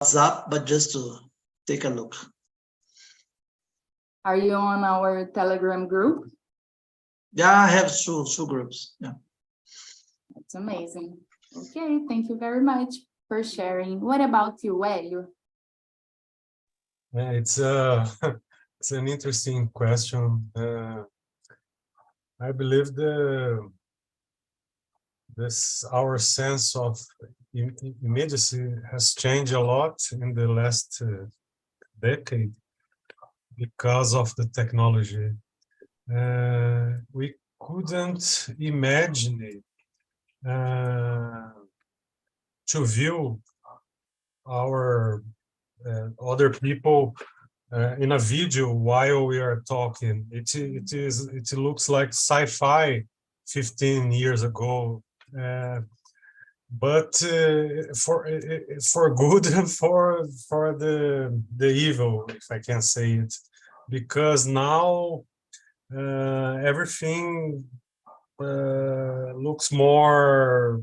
WhatsApp, but just to take a look. Are you on our Telegram group? Yeah, I have two groups. Yeah. That's amazing. Okay, thank you very much for sharing. What about you, Hélio? Yeah, it's it's an interesting question. I believe our sense of immediacy has changed a lot in the last decade because of the technology. We couldn't imagine to view our other people in a video while we are talking. It looks like sci-fi 15 years ago, but for good and for the evil, if I can say it, because now everything looks more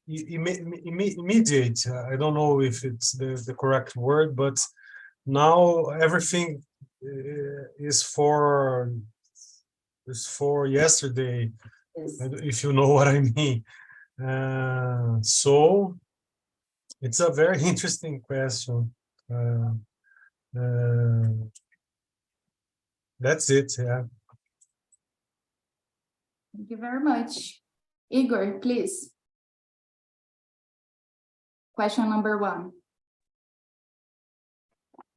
immediate. I don't know if it's the correct word, but now everything is for yesterday. Yes. If you know what I mean. So it's a very interesting question. That's it. Yeah. Thank you very much. Igor, please. Question number 1.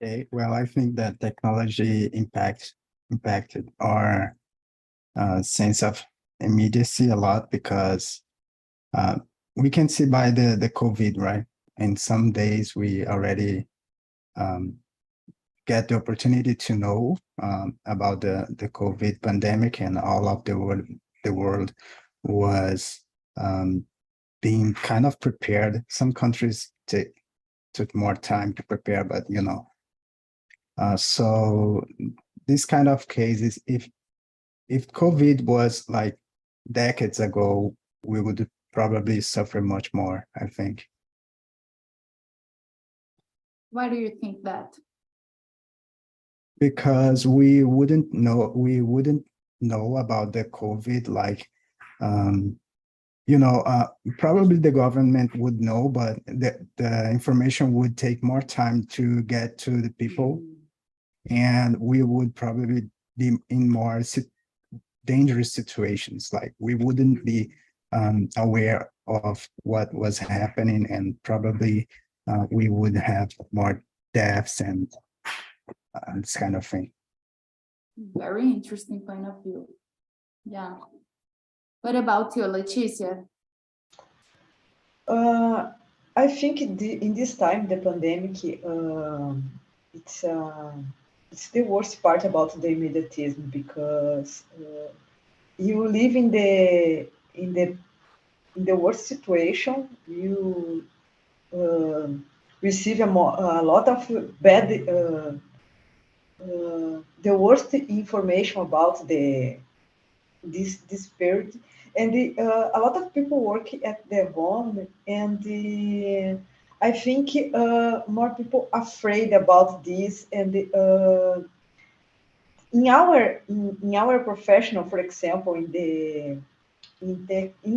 Okay, well, I think that technology impacted our sense of immediacy a lot because we can see by the COVID, right? And some days we already get the opportunity to know about the COVID pandemic, and all of the world was being kind of prepared. Some countries took more time to prepare, but so this kind of cases, if COVID was like decades ago, we would probably suffer much more, I think. Why do you think that? Because we wouldn't know about the COVID, like probably the government would know, but the information would take more time to get to the people, and we would probably be in more dangerous situations. Like we wouldn't be aware of what was happening, and probably we would have more deaths and this kind of thing. Very interesting point of view. Yeah. What about you, Leticia? I think in this time, the pandemic, it's the worst part about the immediatism, because you live in the worst situation. You receive a lot of bad, the worst information about this period, and a lot of people work at their home, and I think more people afraid about this, and in our professional, for example, in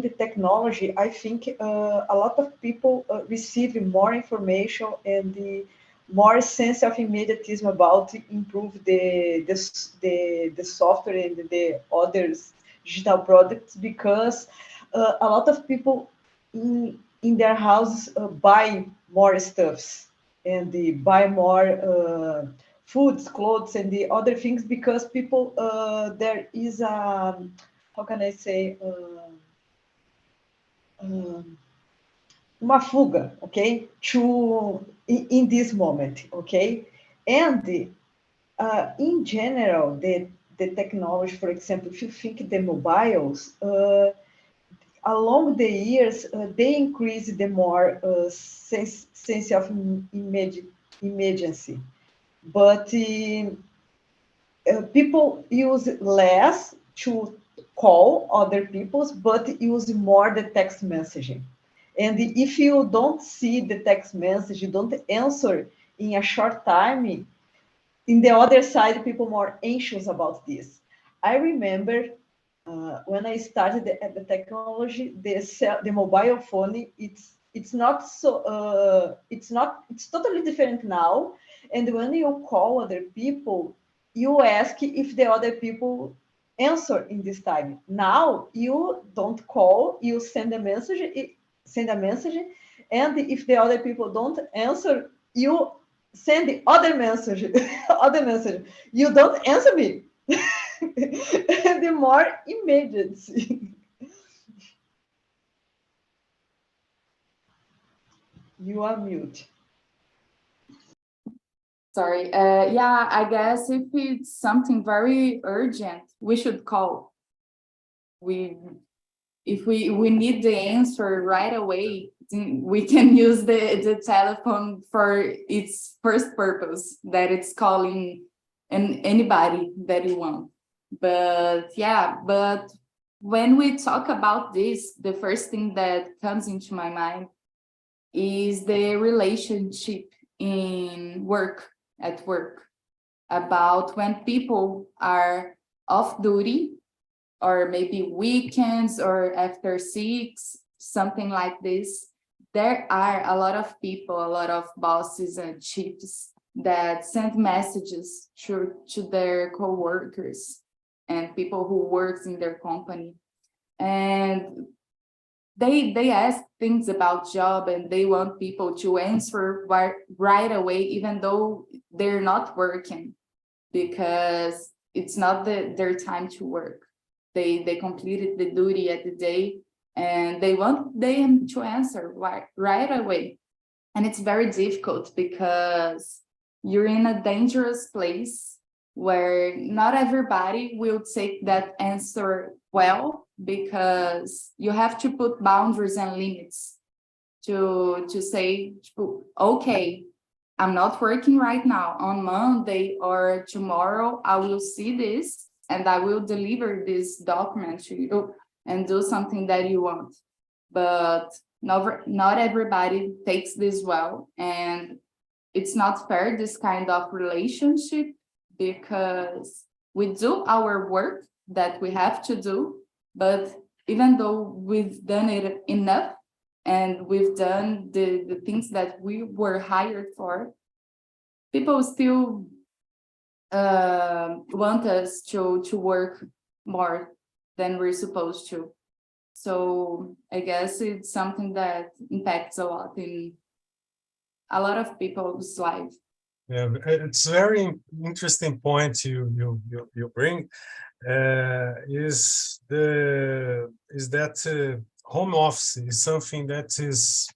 the technology, I think a lot of people receive more information and the more sense of immediatism about improve the software and the others digital products, because a lot of people in their houses buy more stuffs, and they buy more foods, clothes, and the other things, because people there is a, how can I say, uma fuga, okay, in this moment, okay, and in general, the technology, for example, if you think the mobiles, along the years, they increase the more sense of immediacy, but people use less to call other people's, but use more the text messaging. And if you don't see the text message, you don't answer in a short time, in the other side, people more anxious about this. I remember when I started at the technology, the mobile phone, it's not so, it's totally different now. And when you call other people, you ask if the other people answer in this time. Now you don't call, you send a message, and if the other people don't answer, you send the other message, other message. You don't answer me. The more immediacy. You are mute. Sorry. Yeah, I guess if it's something very urgent, we should call. If we need the answer right away, we can use the telephone for its first purpose, that it's calling anybody that you want. But yeah, but when we talk about this, the first thing that comes into my mind is the relationship in work, at work, about when people are off duty, or maybe weekends or after 6, something like this. There are a lot of people, a lot of bosses and chiefs that send messages to their co-workers and people who works in their company. And they ask things about job, and they want people to answer right away, even though they're not working, because it's not their time to work. They completed the duty at the day, and they want them to answer right away. And it's very difficult because you're in a dangerous place where not everybody will take that answer well, because you have to put boundaries and limits to say, okay, I'm not working right now. On Monday or tomorrow, I will see this and I will deliver this document to you and do something that you want. But not everybody takes this well, and it's not fair, this kind of relationship, because we do our work that we have to do, but even though we've done it enough and we've done the things that we were hired for, people still want us to work more than we're supposed to. So I guess it's something that impacts a lot in a lot of people's life. Yeah, it's very interesting point you bring. Is that home office is something that is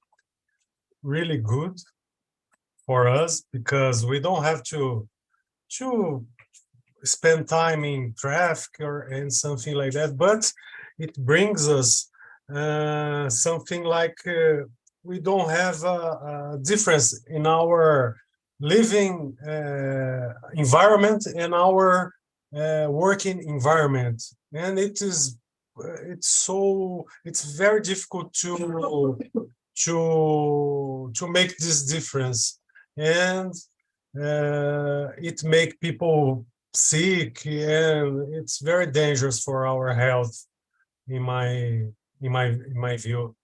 really good for us, because we don't have to spend time in traffic and something like that, but it brings us something like we don't have a difference in our living environment and our working environment, and it's very difficult to make this difference, and it make people sick, and it's very dangerous for our health, in my view.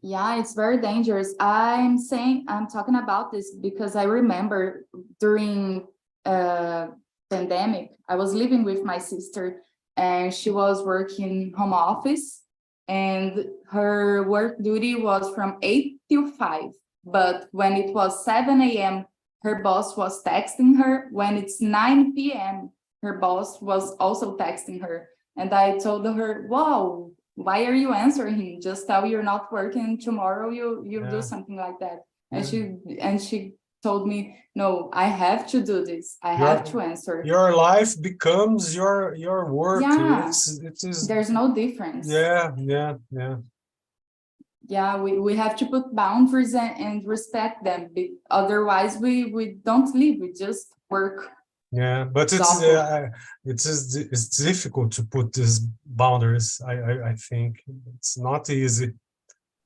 Yeah, it's very dangerous. I'm talking about this because I remember during pandemic, I was living with my sister, and she was working home office, and her work duty was from 8 till 5. But when it was 7 a.m., her boss was texting her. When it's 9 p.m., her boss was also texting her. And I told her, wow, why are you answering him? Just tell you're not working tomorrow, you do something like that. And she told me, no, I have to do this. I have to answer. Your life becomes your work. Yeah, it is. There's no difference. Yeah, we have to put boundaries and respect them. Otherwise, we don't live, we just work. Yeah, but it's difficult to put these boundaries. I think it's not easy.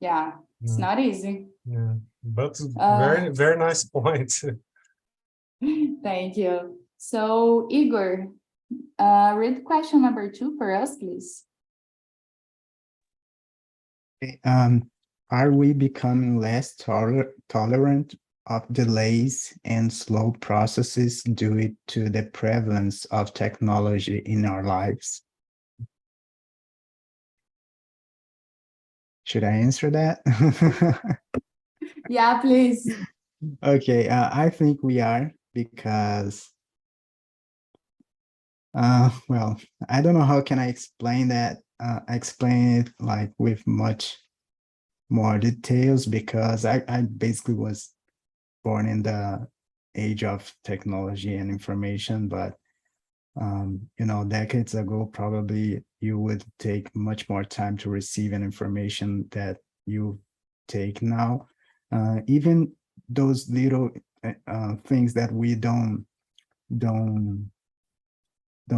Yeah, it's Mm. not easy. Yeah, but Uh, very nice point. Thank you. So, Igor, read question number 2 for us, please. Are we becoming less tolerant of delays and slow processes due to the prevalence of technology in our lives? Should I answer that? Yeah, please. Okay, I think we are because, well, I don't know how can I explain that, explain it like with much more details because I basically was born in the age of technology and information, but you know, decades ago, probably you would take much more time to receive an information that you take now. Even those little things that we don't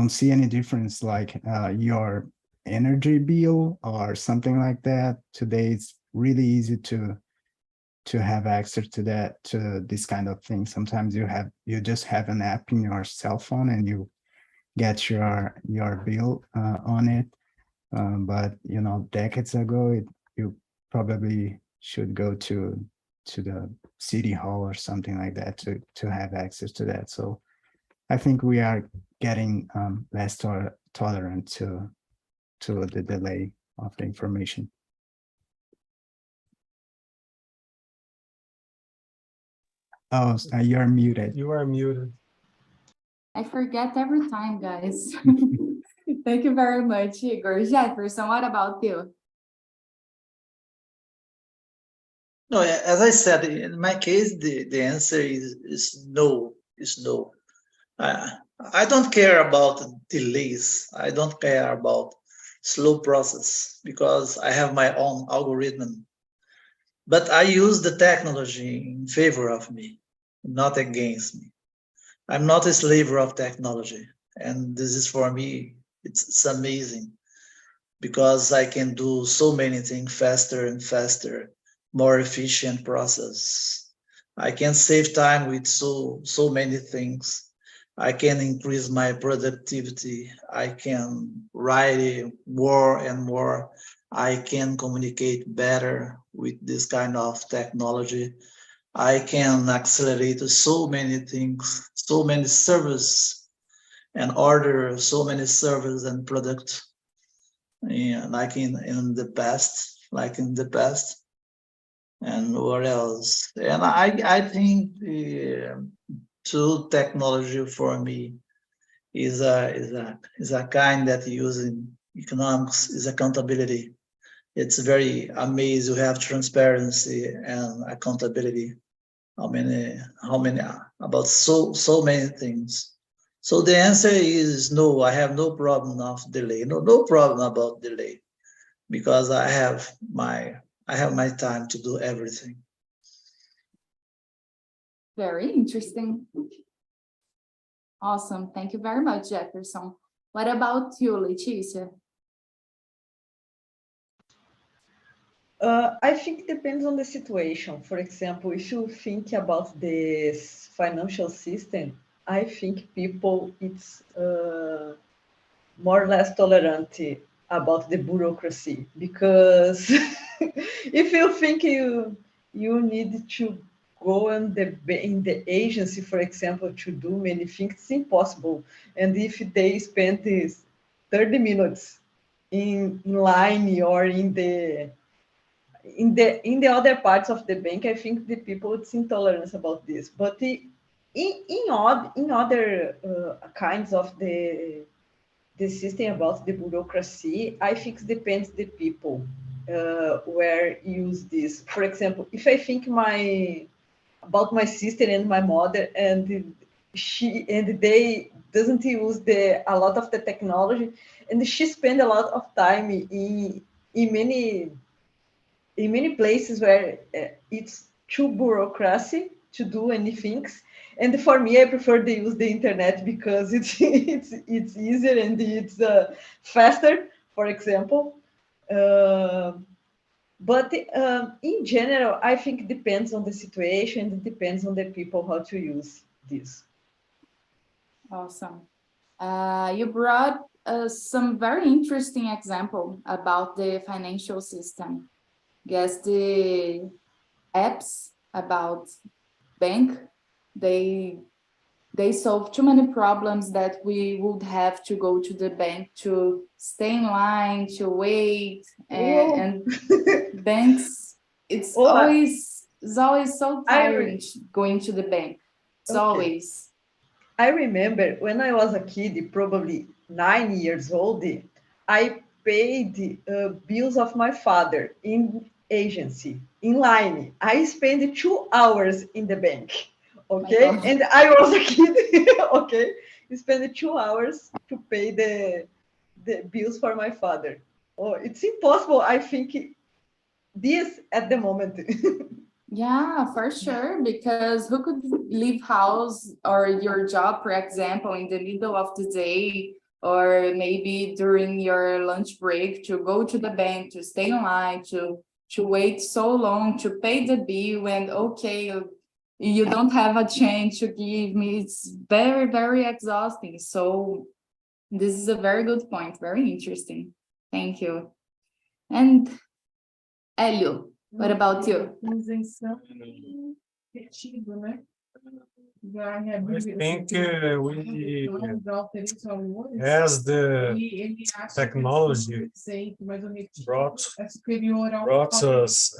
see any difference, like your energy bill or something like that. Today, it's really easy to have access to that, to this kind of thing. Sometimes you just have an app in your cell phone and you get your bill on it. But you know, decades ago, you probably should go to the city hall or something like that to have access to that. So I think we are getting less tolerant to the delay of the information. Oh, you're muted. You are muted. I forget every time, guys. Thank you very much, Igor. Jefferson, what about you? No, as I said, in my case, the answer is no. Is no. I don't care about delays. I don't care about slow process because I have my own algorithm. But I use the technology in favor of me, not against me. I'm not a slave of technology. And this is for me, it's amazing because I can do so many things faster and faster, more efficient process. I can save time with so many things. I can increase my productivity. I can write more and more. I can communicate better with this kind of technology. I can accelerate so many things, so many services and order so many services and products, and like in the past, and what else? And I think the tool technology for me is a kind that using economics is accountability. It's very amazing. You have transparency and accountability. How many about so many things. So the answer is no. I have no problem of delay. No problem about delay because I have my time to do everything. Very interesting. Awesome. Thank you very much, Jefferson. What about you, Leticia? I think it depends on the situation. For example, if you think about this financial system, I think people it's more or less tolerant about the bureaucracy because if you think you need to go in the agency, for example, to do many things, it's impossible. And if they spend this 30 minutes in line or in the other parts of the bank, I think the people it's intolerance about this. But in other kinds of the system about the bureaucracy, I think it depends the people where use this. For example, if I think about my sister and my mother, and they doesn't use a lot of the technology, and she spend a lot of time in many places where it's too bureaucracy to do anything. And for me, I prefer to use the internet because it's easier and it's faster, for example. But in general, I think it depends on the situation. It depends on the people how to use this. Awesome. You brought some very interesting example about the financial system. Guess the apps about bank, they solve too many problems that we would have to go to the bank to stay in line, to wait, and banks, it's always so tiring going to the bank. It's always. I remember when I was a kid, probably 9 years old, I paid bills of my father in agency, in line. I spent 2 hours in the bank, okay? And I was a kid, okay? I spent 2 hours to pay the bills for my father. Oh, it's impossible, I think, this at the moment. Yeah, for sure, because who could leave house or your job, for example, in the middle of the day, or maybe during your lunch break to go to the bank, to stay in line, to wait so long to pay the bill, and okay, you don't have a change to give me. It's very, very exhausting. So this is a very good point, very interesting. Thank you. And Hélio, what about you? Isenção repetido, né? I think we, as the technology brought us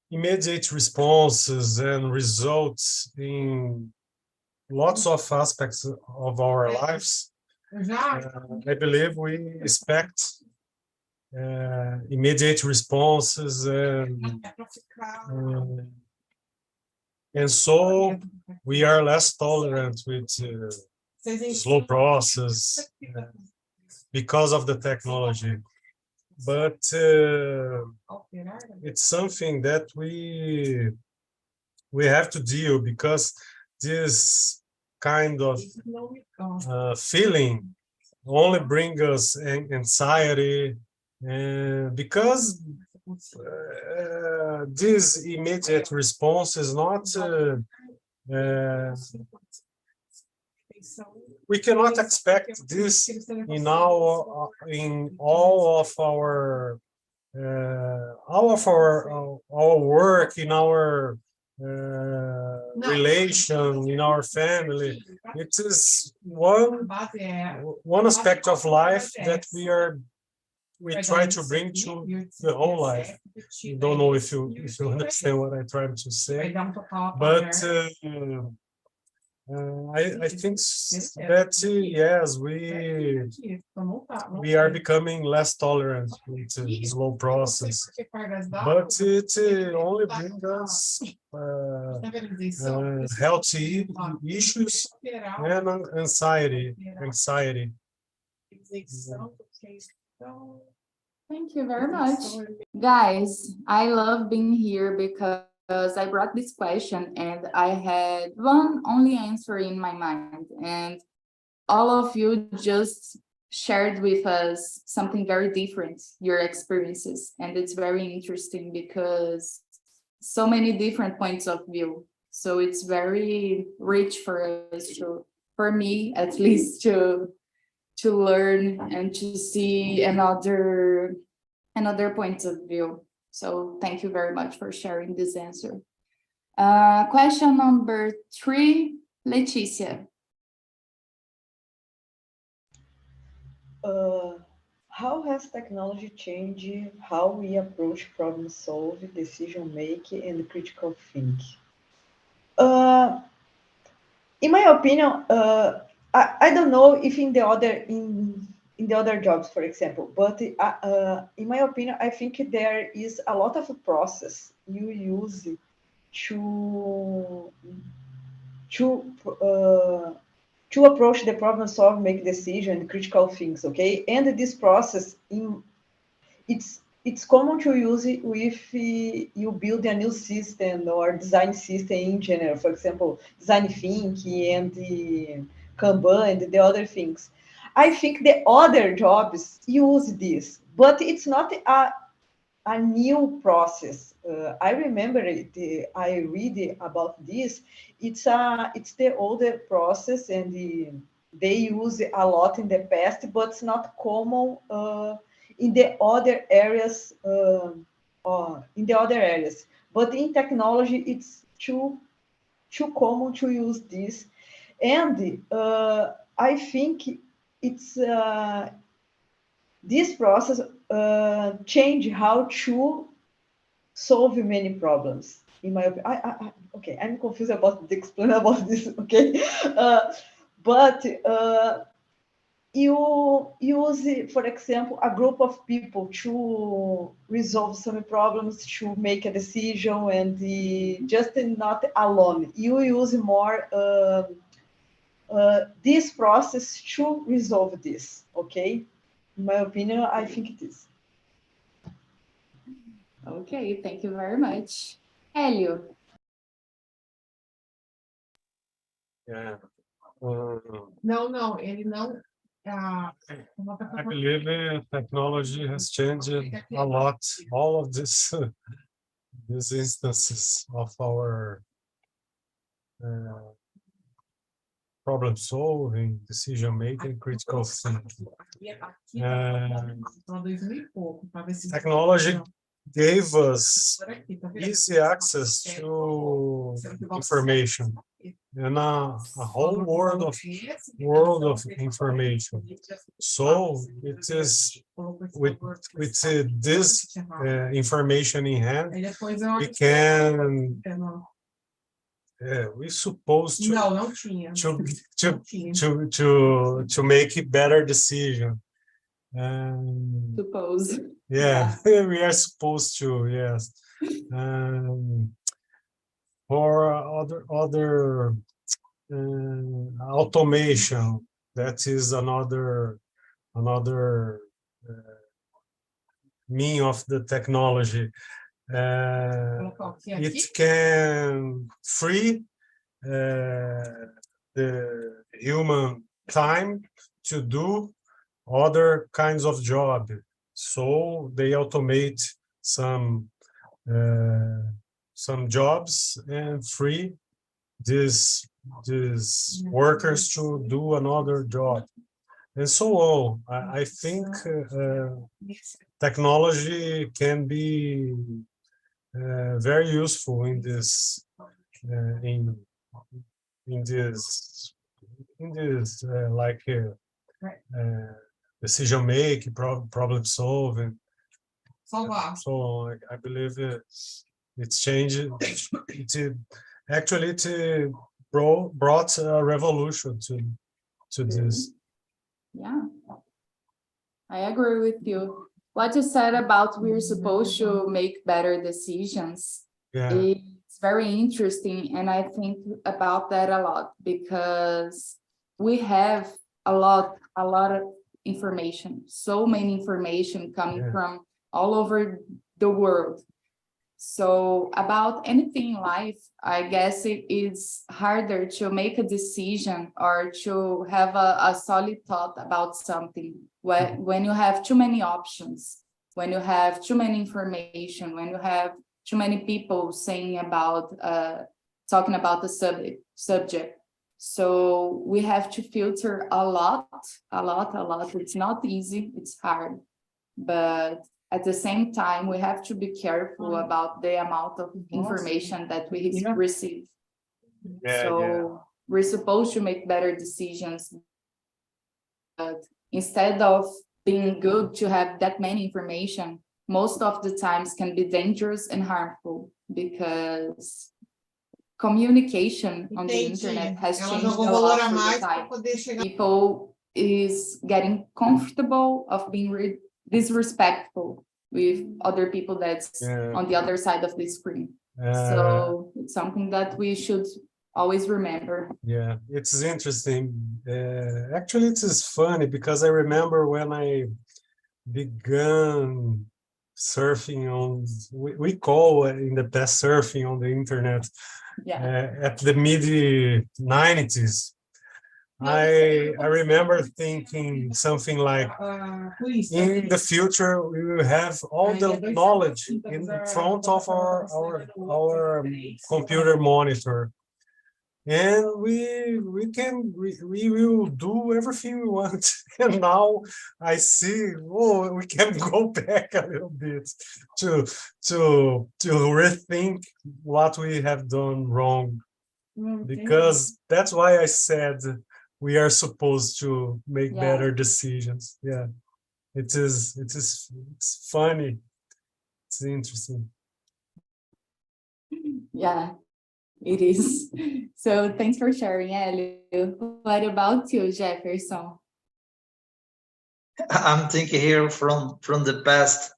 immediate responses and results in lots of aspects of our lives, I believe we expect immediate responses, and so we are less tolerant with slow process because of the technology. But it's something that we have to deal, because this kind of feeling only brings us anxiety, because this immediate response is not we cannot expect this in all of our work, in our relation, in our family. It is one aspect of life that we try to bring to the whole life. I don't know if you understand what I'm trying to say, but I think that yes, we are becoming less tolerant with the slow process, but it only brings us healthy issues and anxiety. Thank you very much. Guys, I love being here because I brought this question and I had one only answer in my mind, and all of you just shared with us something very different, your experiences, and it's very interesting because so many different points of view. So it's very rich for us for me at least, to learn and to see another points of view. So thank you very much for sharing this answer. Question number 3, Leticia. How has technology changed how we approach problem solving, decision making, and critical thinking? In my opinion, I don't know if in the other jobs, for example, but in my opinion, I think there is a lot of process you use to approach the problem solve, make decision, critical things, okay? And this process, it's common to use it if you build a new system or design system in general, for example, design thinking and the Kanban and the other things. I think the other jobs use this, but it's not a new process. I remember I read about this. It's the older process, and they use it a lot in the past, but it's not common in the other areas. In the other areas, but in technology, it's too common to use this, and I think it's this process change how to solve many problems. In my opinion, okay, I'm confused about the explain about this. Okay, but you use, for example, a group of people to resolve some problems, to make a decision, and just not alone. You use more this process to resolve this. Okay, in my opinion, I think it is. Okay, thank you very much. Hélio. Yeah. Não, ele não. I believe technology has changed a lot. All of this, these instances of our problem solving, decision making, critical thinking. Technology gave us easy access to information and a whole world of information. So it is with this information in hand, we can we're supposed to make a better decision. Suppose. Yeah, we are supposed to, yes. For other automation, that is another mean of the technology. It can free the human time to do other kinds of job. So they automate some jobs and free these workers to do another job, and so on. I think technology can be very useful in this like decision making, problem solving. So I believe it's changed. It brought a revolution to this. Yeah, I agree with you. What you said about we're supposed to make better decisions, it's very interesting, and I think about that a lot because we have a lot of information, so many information coming from all over the world. So about anything in life, I guess it is harder to make a decision or to have a solid thought about something when you have too many options, when you have too many information, when you have too many people saying about, talking about the subject. So we have to filter a lot. It's not easy, it's hard, but at the same time, we have to be careful about the amount of information that we receive. We're supposed to make better decisions, but instead of being good to have that many information, most of the times can be dangerous and harmful because communication on the internet has changed a lot for the time. People is getting comfortable of being disrespectful with other people that's on the other side of the screen. So it's something that we should always remember. Yeah, it's interesting. Actually, it is funny because I remember when I began surfing on, we call in the past surfing on the internet, at the mid-90s. I remember thinking something like, in the future, we will have all the knowledge in front of our computer monitor. And we will do everything we want. And now I see, oh, we can go back a little bit to rethink what we have done wrong. Because that's why I said we are supposed to make better decisions. Yeah, it's funny. It's interesting. Yeah, it is. So thanks for sharing, Elio. What about you, Jefferson? I'm thinking here from the past.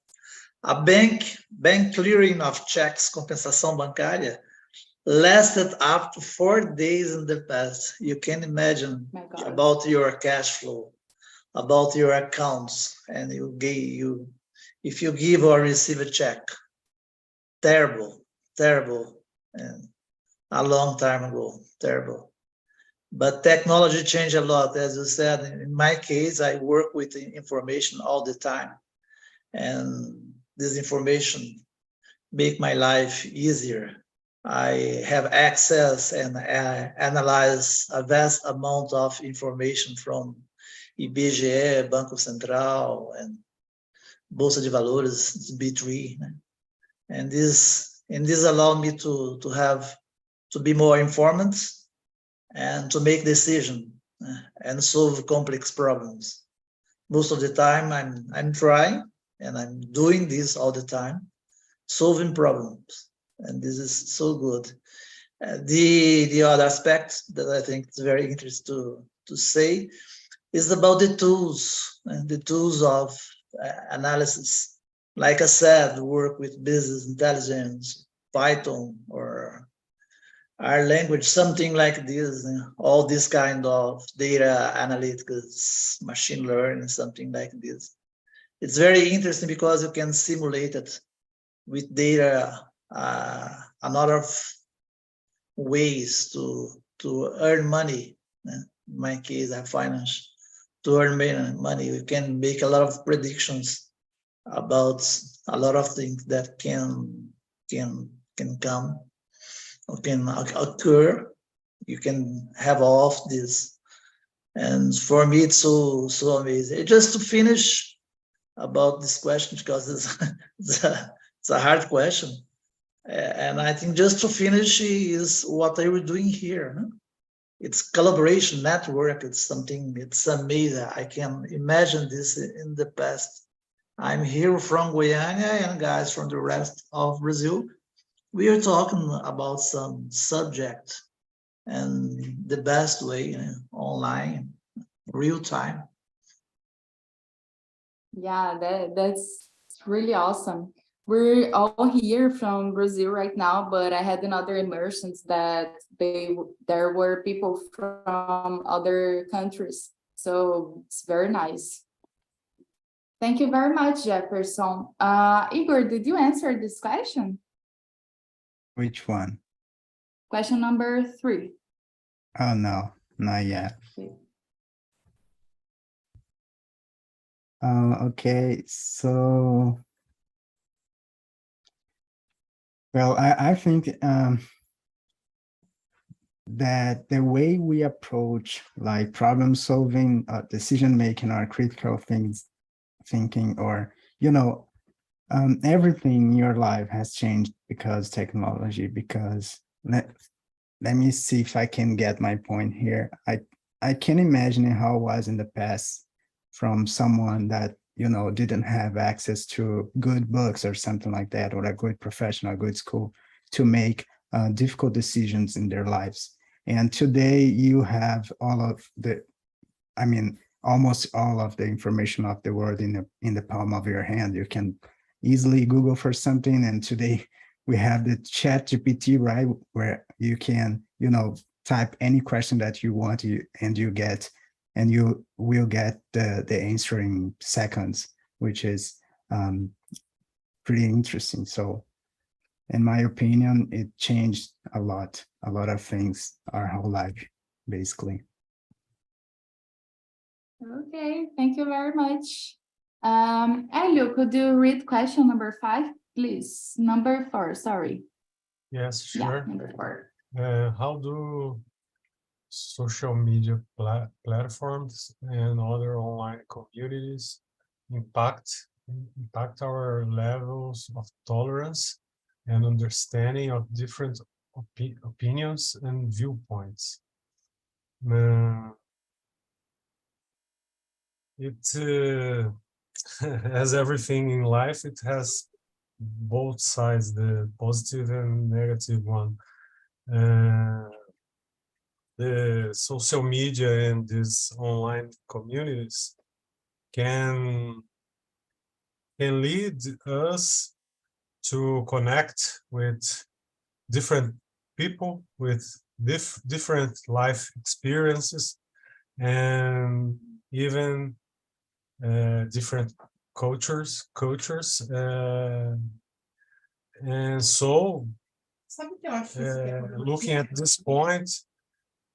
A bank clearing of checks, compensação bancária, lasted up to 4 days in the past. You can imagine about your cash flow, about your accounts, and if you give or receive a check. Terrible, and a long time ago, terrible. But technology changed a lot, as you said. In my case, I work with information all the time, and this information make my life easier. I have access and I analyze a vast amount of information from IBGE, Banco Central, and Bolsa de Valores, B3. And this allow me to be more informed and to make decisions and solve complex problems. Most of the time I'm trying and I'm doing this all the time, solving problems. And this is so good. The other aspect that I think is very interesting to say is about the tools and the tools of analysis. Like I said, work with business intelligence, Python, or our language, something like this, all this kind of data analytics, machine learning, something like this. It's very interesting because you can simulate it with data, a lot of ways to earn money. In my case, I finance. To earn money, you can make a lot of predictions about a lot of things that can come or can occur. You can have all of this, and for me it's so amazing. Just to finish about this question, because it's a hard question, and I think just to finish is what are we doing here? Huh? It's collaboration network. It's something. It's amazing. I can imagine this in the past. I'm here from Goiânia, and guys from the rest of Brazil. We are talking about some subject and the best way, online, real time. Yeah, that's really awesome. We're all here from Brazil right now, but I had another immersions that there were people from other countries. So it's very nice. Thank you very much, Jefferson. Igor, did you answer this question? Which one? Question number 3. Oh, no, not yet. Okay, so, well, I think that the way we approach like problem solving, decision making, or critical thinking, or everything in your life has changed because technology. Because let me see if I can get my point here. I can imagine how it was in the past from someone that didn't have access to good books or something like that, or a good professional, good school to make difficult decisions in their lives. And today you have almost all of the information of the world in the palm of your hand. You can easily Google for something, and today we have the Chat GPT, right, where you can type any question that you want, and you will get the answer in seconds, which is pretty interesting. So in my opinion, it changed a lot of things, our whole life, basically. Okay, thank you very much. Elio, could you read question number 5, please? Number 4, sorry. Yes, Yeah, sure. number 4. How do social media platforms and other online communities impact our levels of tolerance and understanding of different opinions and viewpoints? It as everything in life, it has both sides, the positive and negative one. The social media and these online communities can lead us to connect with different people with different life experiences and even different cultures. And so, Sabe o que eu acho isso? looking at this point,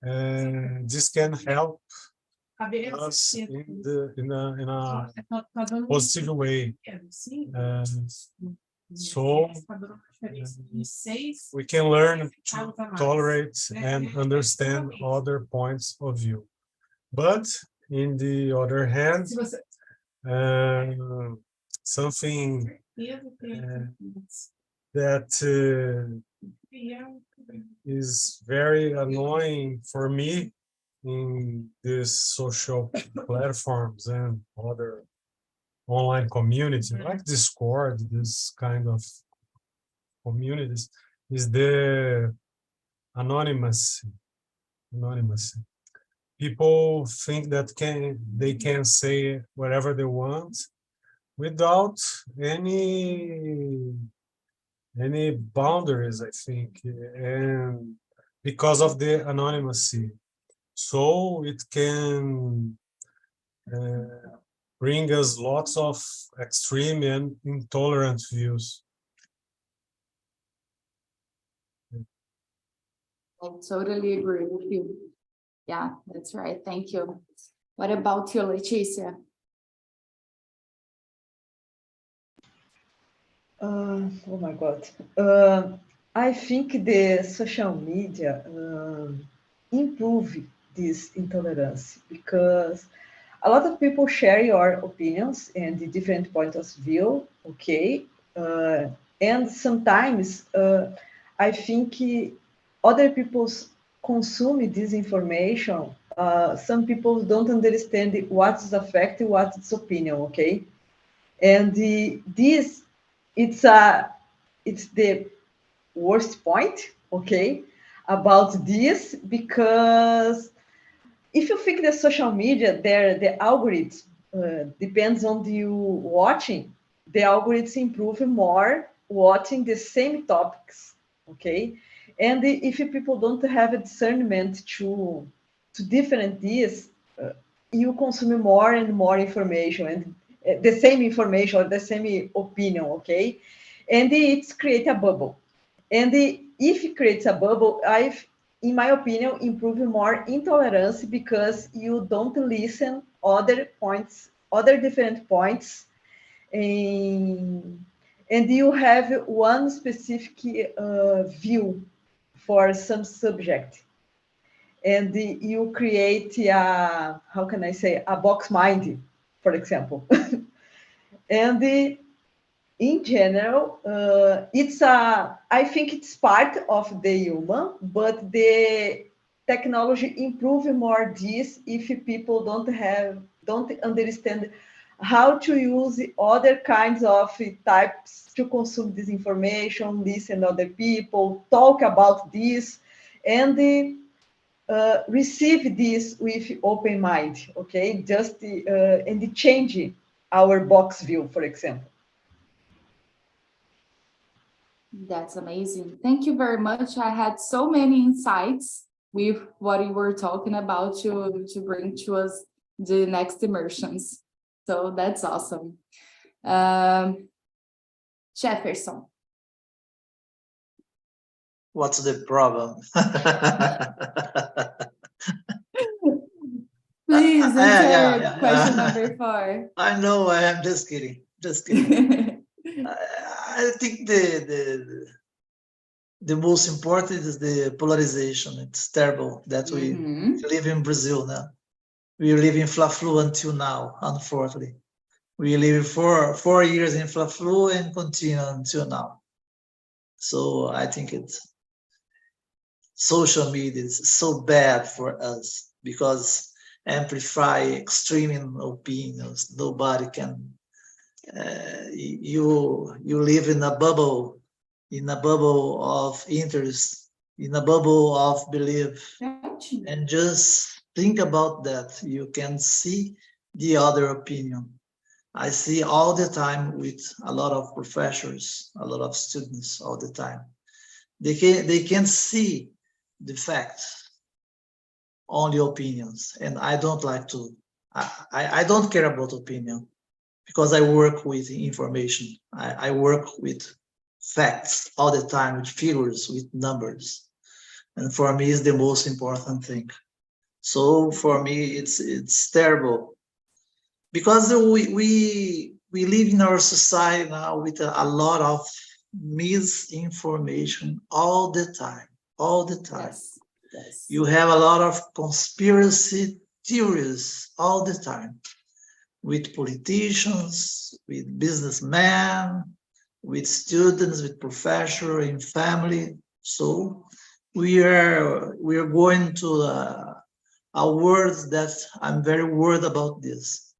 this can help us in a positive way. So we can learn to tolerate and understand other points of view. But in the other hand, something that is very annoying for me in these social platforms and other online communities like Discord, this kind of communities, is the anonymity. People think that they can say whatever they want without any boundaries, I think, and because of the anonymity. So it can bring us lots of extreme and intolerant views. I totally agree with you. Yeah, that's right. Thank you. What about you, Leticia? Oh my God. I think the social media improve this intolerance because a lot of people share your opinions and the different points of view, okay? And sometimes I think other people consume this information. Some people don't understand what's the fact, what's opinion, okay? And this, it's the worst point, okay, about this, because if you think the social media, the algorithm depends on you watching, the algorithms improve more watching the same topics, okay? And if people don't have a discernment to different this, you consume more and more information and the same information or the same opinion, okay? And it's create a bubble. And if it creates a bubble, in my opinion, improve more intolerance because you don't listen other points, other different points, and you have one specific view for some subject. And you create a, how can I say, a box mind, for example. And in general, I think it's part of the human, but the technology improve more this if people don't understand how to use other kinds of types to consume this information, listen to other people, talk about this, and receive this with open mind, okay? Just and change our box view, for example. That's amazing. Thank you very much. I had so many insights with what you were talking about to bring to us the next immersions. So that's awesome. Jefferson. What's the problem? Please Please answer question number 4. I know, I am just kidding. Just kidding. I think the most important is the polarization. It's terrible that we live in Brazil now. We live in Fla-Flu until now, unfortunately. We live for 4 years in Fla-Flu and continue until now. So I think social media is so bad for us because amplify extreme opinions. Nobody can. You live in a bubble of interest, in a bubble of belief, and just think about that. You can see the other opinion. I see all the time with a lot of professors, a lot of students all the time. They can see the facts, only opinions, and I don't like to. I don't care about opinion because I work with information. I work with facts all the time, with figures, with numbers, and for me, it's the most important thing. So for me, it's terrible because we live in our society now with a lot of misinformation all the time. Yes. You have a lot of conspiracy theories all the time with politicians, with businessmen, with students, with professors, in family. So we are going to a world that I'm very worried about this.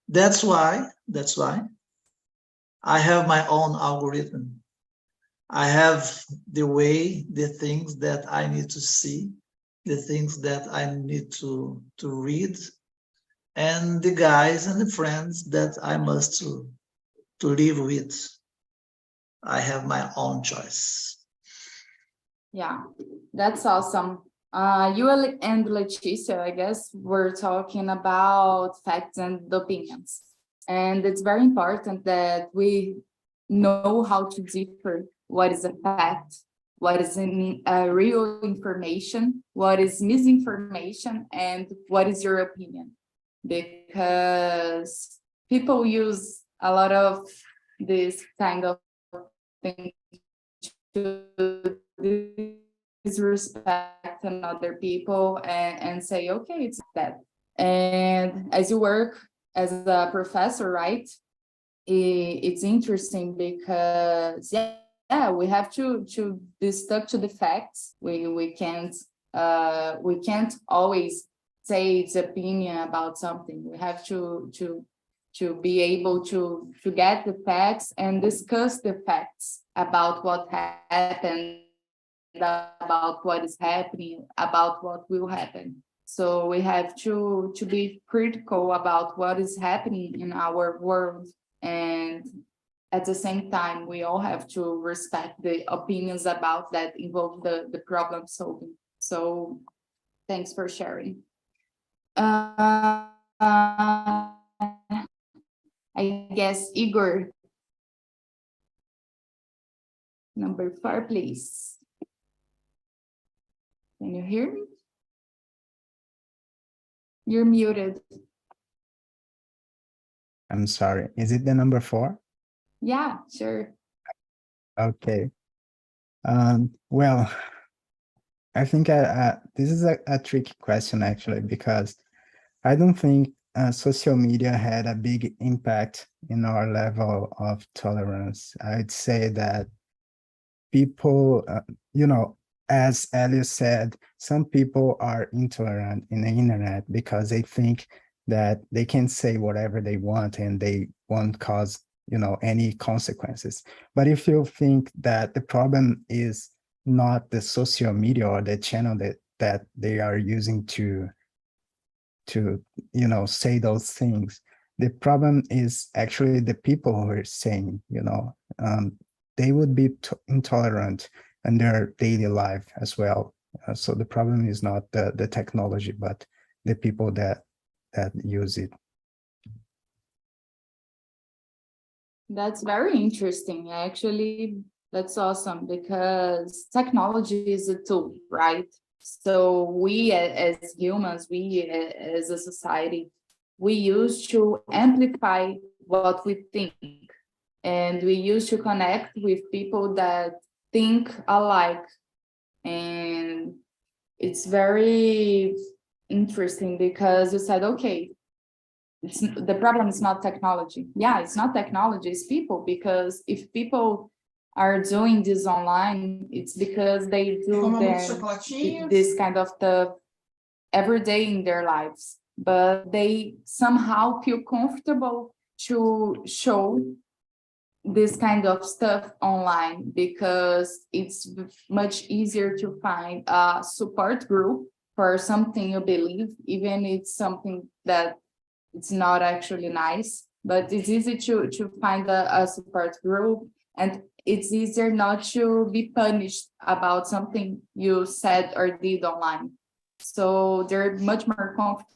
That's why I have my own algorithm. I have the things that I need to see, the things that I need to read, and the guys and the friends that I must to live with. I have my own choice. Yeah, that's awesome. You and Leticia, I guess, were talking about facts and opinions. And it's very important that we know how to differ what is a fact, what is real information, what is misinformation, and what is your opinion. Because people use a lot of this kind of thing to disrespect another people and say, okay, it's that. And as you work as a professor, right? It's interesting because we have to be stuck to the facts. We can't always say its opinion about something. We have to be able to get the facts and discuss the facts about what happened, about what is happening, about what will happen. So we have to be critical about what is happening in our world. And at the same time, we all have to respect the opinions about that involve the problem solving. So thanks for sharing. I guess Igor, number 4, please. Can you hear me? You're muted. I'm sorry. Is it the number 4? Yeah, sure. Okay. Well, I think this is a tricky question, actually, because I don't think social media had a big impact in our level of tolerance. I'd say that people, as Elio said, some people are intolerant in the internet because they think that they can say whatever they want and they won't cause, any consequences. But if you think that the problem is not the social media or the channel that they are using to say those things, the problem is actually the people who are saying, they would be intolerant in their daily life as well. So the problem is not the technology, but the people that use it. That's very interesting. Actually, that's awesome because technology is a tool, right? So we as humans, we as a society, we use to amplify what we think. And we used to connect with people that think alike. And it's very interesting because you said, okay, the problem is not technology. Yeah, it's not technology, it's people. Because if people are doing this online, it's because they do this kind of stuff every day in their lives. But they somehow feel comfortable to show this kind of stuff online because it's much easier to find a support group for something you believe, even it's something that it's not actually nice, but it's easy to find a support group, and it's easier not to be punished about something you said or did online. So they're much more comfortable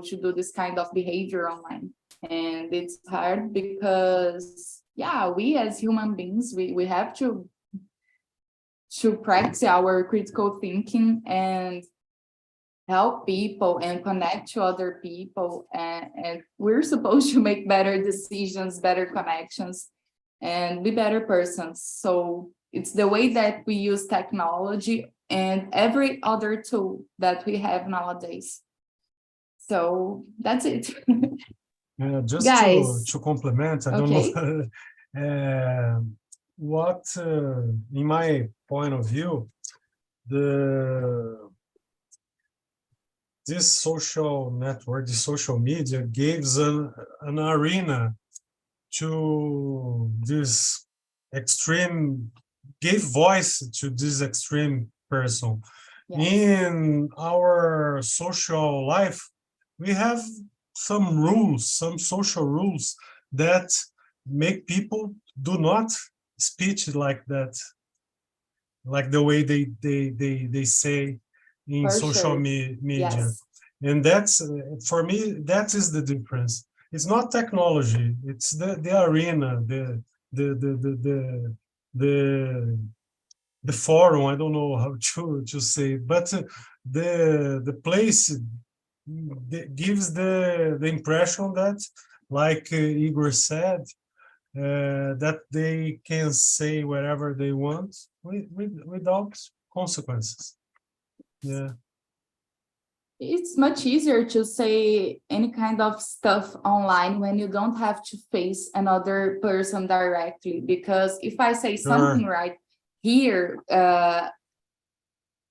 to do this kind of behavior online. And it's hard because, yeah, we as human beings, we have to practice our critical thinking and help people and connect to other people. And we're supposed to make better decisions, better connections, and be better persons. So it's the way that we use technology and every other tool that we have nowadays. So that's it. Just Guys, to complement, I don't know what, in my point of view, this social network, the social media gives an arena to this extreme, gave voice to this extreme person. yes, In our social life, we have some rules, some social rules that make people do not speak like that, like the way they say in for social sure. media. Yes, And that's, for me, that is the difference. It's not technology, it's the arena, the forum, I don't know how to say, but the place gives the impression that, like Igor said, that they can say whatever they want without consequences. Yeah. it's much easier to say any kind of stuff online when you don't have to face another person directly. Because if I say something right here,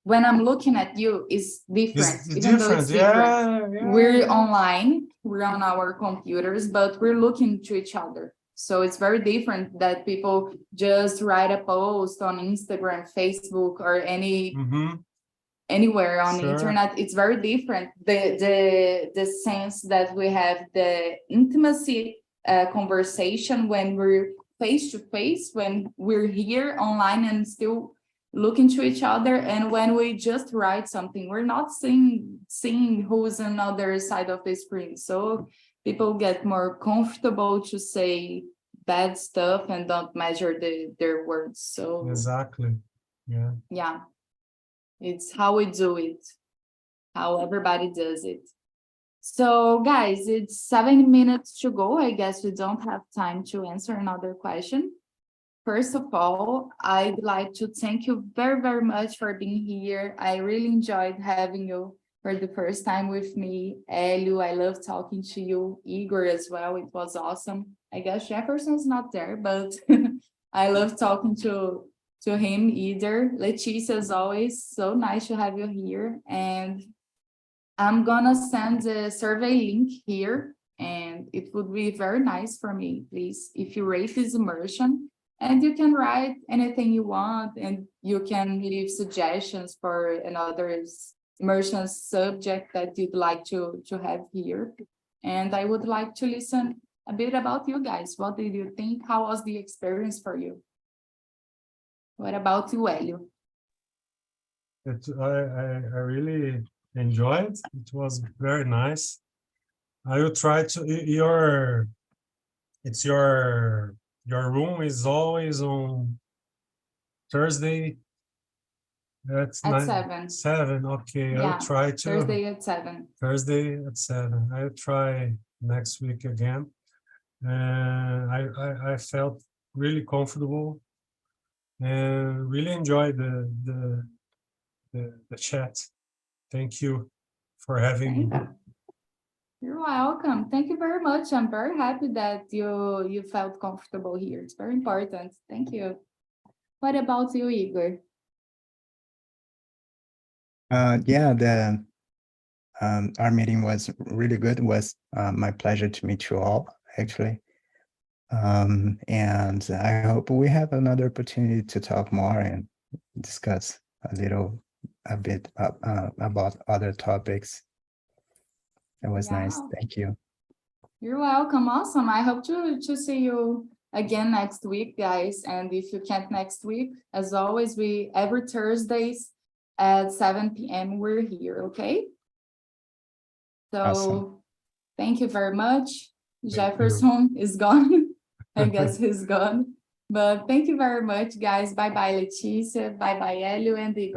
when I'm looking at you, is different. It's even though it's different. yeah. We're online, we're on our computers, but we're looking to each other. So it's very different that people just write a post on Instagram, Facebook, or anywhere on the internet. It's very different. The sense that we have, the intimacy conversation when we're face to face, when we're here online and still looking to each other, and when we just write something, we're not seeing who's on the other side of the screen. So people get more comfortable to say bad stuff and don't measure their words. So Exactly. Yeah. yeah, it's how we do it, how everybody does it. So guys, it's 7 minutes to go. I guess we don't have time to answer another question. First of all, I'd like to thank you very, very much for being here. I really enjoyed having you for the first time with me. Elio, I love talking to you. Igor as well, it was awesome. I guess Jefferson's not there, but I love talking to him either. Leticia, as always, so nice to have you here. And I'm gonna send the survey link here, and it would be very nice for me, please, if you rate this immersion. And you can write anything you want, and you can leave suggestions for another immersion subject that you'd like to have here. And I would like to listen a bit about you guys. What did you think? How was the experience for you? What about you, Elio? I really enjoyed. It was very nice. I will try to your room is always on Thursday at 7. 7. Okay, Yeah, I'll try to Thursday at 7. Thursday at 7. I'll try next week again. I felt really comfortable and really enjoyed the chat. Thank you for having me. You're welcome. Thank you very much. I'm very happy that you felt comfortable here. It's very important. Thank you. What about you, Igor? Yeah, our meeting was really good. It was my pleasure to meet you all, actually. And I hope we have another opportunity to talk more and discuss a bit about other topics. It was nice. Thank you. You're welcome. Awesome. I hope to see you again next week, guys. And if you can't next week, as always, every Thursdays at 7 p.m. we're here, okay? So Awesome. Thank you very much. Jefferson is gone. I guess he's gone. But thank you very much, guys. Bye-bye, Leticia. Bye-bye, Elio and Igor.